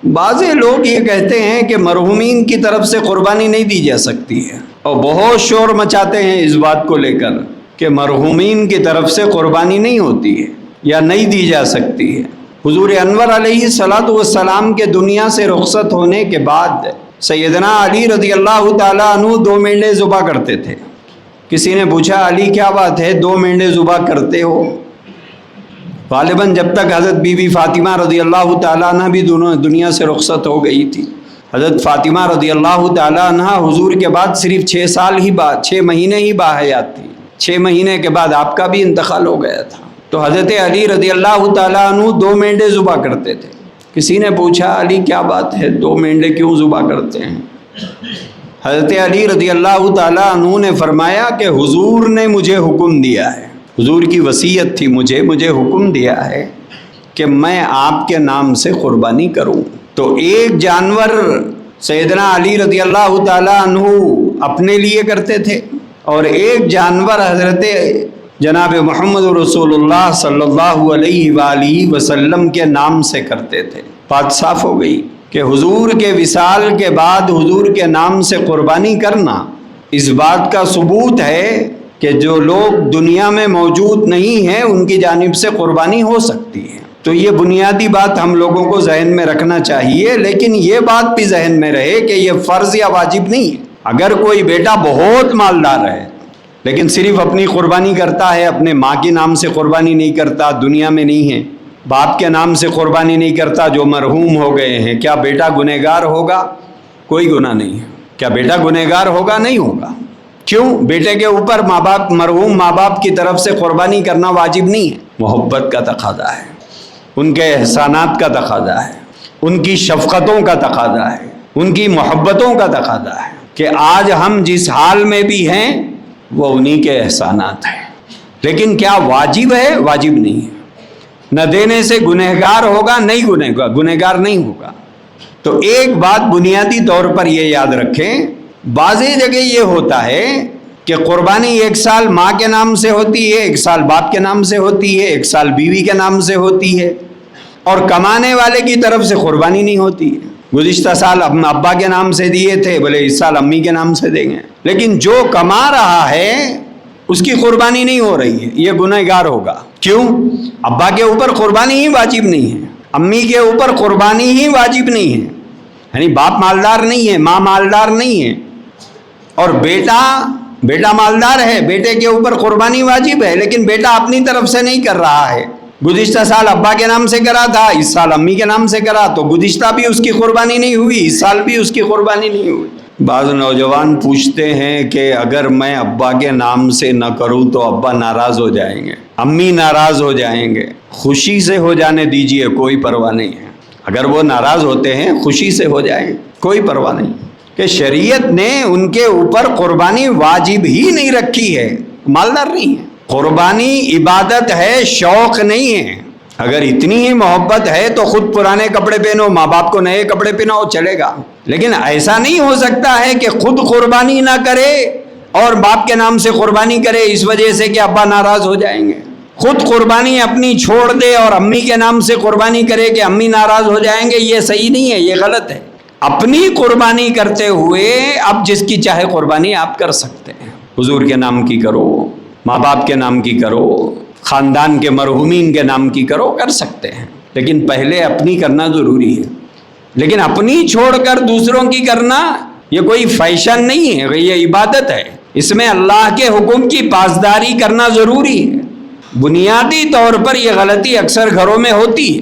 بعض لوگ یہ کہتے ہیں کہ مرحومین کی طرف سے قربانی نہیں دی جا سکتی ہے، اور بہت شور مچاتے ہیں اس بات کو لے کر کہ مرحومین کی طرف سے قربانی نہیں ہوتی ہے یا نہیں دی جا سکتی ہے۔ حضور انور علیہ الصلوۃ والسلام کے دنیا سے رخصت ہونے کے بعد سیدنا علی رضی اللہ تعالیٰ عنہ 2 مینڈے ذبح کرتے تھے۔ کسی نے پوچھا علی کیا بات ہے 2 مینڈے ذبح کرتے ہو؟ غالباً جب تک حضرت بی بی فاطمہ رضی اللہ تعالیٰ عنہ بھی دونوں دنیا سے رخصت ہو گئی تھی۔ حضرت فاطمہ رضی اللہ تعالیٰ عنہ حضور کے بعد صرف 6 مہینے ہی باحیات تھی۔ 6 مہینے کے بعد آپ کا بھی انتقال ہو گیا تھا۔ تو حضرت علی رضی اللہ تعالیٰ عنہ 2 مینڈے ذبح کرتے تھے۔ کسی نے پوچھا علی کیا بات ہے 2 مینڈے کیوں ذبح کرتے ہیں؟ حضرت علی رضی اللہ تعالیٰ عنہ نے فرمایا کہ حضور نے مجھے حکم دیا ہے، حضور کی وصیت تھی مجھے حکم دیا ہے کہ میں آپ کے نام سے قربانی کروں۔ تو ایک جانور سیدنا علی رضی اللہ تعالیٰ عنہ اپنے لیے کرتے تھے، اور ایک جانور حضرت جناب محمد رسول اللہ صلی اللہ علیہ وآلہ وسلم کے نام سے کرتے تھے۔ بات صاف ہو گئی کہ حضور کے وصال کے بعد حضور کے نام سے قربانی کرنا اس بات کا ثبوت ہے کہ جو لوگ دنیا میں موجود نہیں ہیں ان کی جانب سے قربانی ہو سکتی ہے۔ تو یہ بنیادی بات ہم لوگوں کو ذہن میں رکھنا چاہیے، لیکن یہ بات بھی ذہن میں رہے کہ یہ فرض یا واجب نہیں ہے۔ اگر کوئی بیٹا بہت مالدار ہے لیکن صرف اپنی قربانی کرتا ہے، اپنے ماں کے نام سے قربانی نہیں کرتا، دنیا میں نہیں ہے، باپ کے نام سے قربانی نہیں کرتا جو مرحوم ہو گئے ہیں، کیا بیٹا گنہگار ہوگا؟ کوئی گناہ نہیں ہے۔ کیا بیٹا گنہگار ہوگا؟ نہیں ہوگا۔ کیوں؟ بیٹے کے اوپر مرحوم ماں باپ کی طرف سے قربانی کرنا واجب نہیں ہے۔ محبت کا تقاضا ہے، ان کے احسانات کا تقاضا ہے، ان کی شفقتوں کا تقاضا ہے، ان کی محبتوں کا تقاضا ہے کہ آج ہم جس حال میں بھی ہیں وہ انہی کے احسانات ہیں۔ لیکن کیا واجب ہے؟ واجب نہیں ہے۔ نہ دینے سے گنہگار ہوگا؟ نہیں گنہگار نہیں ہوگا۔ تو ایک بات بنیادی طور پر یہ یاد رکھیں، بعض جگہ یہ ہوتا ہے کہ قربانی 1 سال ماں کے نام سے ہوتی ہے، 1 سال باپ کے نام سے ہوتی ہے، 1 سال بیوی کے نام سے ہوتی ہے، اور کمانے والے کی طرف سے قربانی نہیں ہوتی ہے۔ گزشتہ سال ابا کے نام سے دیے تھے، بولے اس سال امی کے نام سے دیں گے، لیکن جو کما رہا ہے اس کی قربانی نہیں ہو رہی ہے، یہ گنہگار ہوگا۔ کیوں؟ ابا کے اوپر قربانی ہی واجب نہیں ہے، امی کے اوپر قربانی ہی واجب نہیں ہے، یعنی باپ مالدار نہیں ہے، ماں مالدار نہیں ہے، اور بیٹا مالدار ہے، بیٹے کے اوپر قربانی واجب ہے، لیکن بیٹا اپنی طرف سے نہیں کر رہا ہے۔ گزشتہ سال ابا کے نام سے کرا تھا، اس سال امی کے نام سے کرا، تو گزشتہ بھی اس کی قربانی نہیں ہوئی، اس سال بھی اس کی قربانی نہیں ہوئی۔ بعض نوجوان پوچھتے ہیں کہ اگر میں ابا کے نام سے نہ کروں تو ابا ناراض ہو جائیں گے، امی ناراض ہو جائیں گے۔ خوشی سے ہو جانے دیجئے، کوئی پرواہ نہیں ہے۔ اگر وہ ناراض ہوتے ہیں خوشی سے ہو جائیں، کوئی پرواہ نہیں، کہ شریعت نے ان کے اوپر قربانی واجب ہی نہیں رکھی ہے، مالدار نہیں ہے۔ قربانی عبادت ہے، شوق نہیں ہے۔ اگر اتنی ہی محبت ہے تو خود پرانے کپڑے پہنو، ماں باپ کو نئے کپڑے پہناؤ، چلے گا، لیکن ایسا نہیں ہو سکتا ہے کہ خود قربانی نہ کرے اور باپ کے نام سے قربانی کرے اس وجہ سے کہ ابا ناراض ہو جائیں گے، خود قربانی اپنی چھوڑ دے اور امی کے نام سے قربانی کرے کہ امی ناراض ہو جائیں گے، یہ صحیح نہیں ہے، یہ غلط ہے۔ اپنی قربانی کرتے ہوئے اب جس کی چاہے قربانی آپ کر سکتے ہیں، حضور کے نام کی کرو، ماں باپ کے نام کی کرو، خاندان کے مرحومین کے نام کی کرو، کر سکتے ہیں، لیکن پہلے اپنی کرنا ضروری ہے۔ لیکن اپنی چھوڑ کر دوسروں کی کرنا یہ کوئی فیشن نہیں ہے، یہ عبادت ہے، اس میں اللہ کے حکم کی پاسداری کرنا ضروری ہے۔ بنیادی طور پر یہ غلطی اکثر گھروں میں ہوتی ہے۔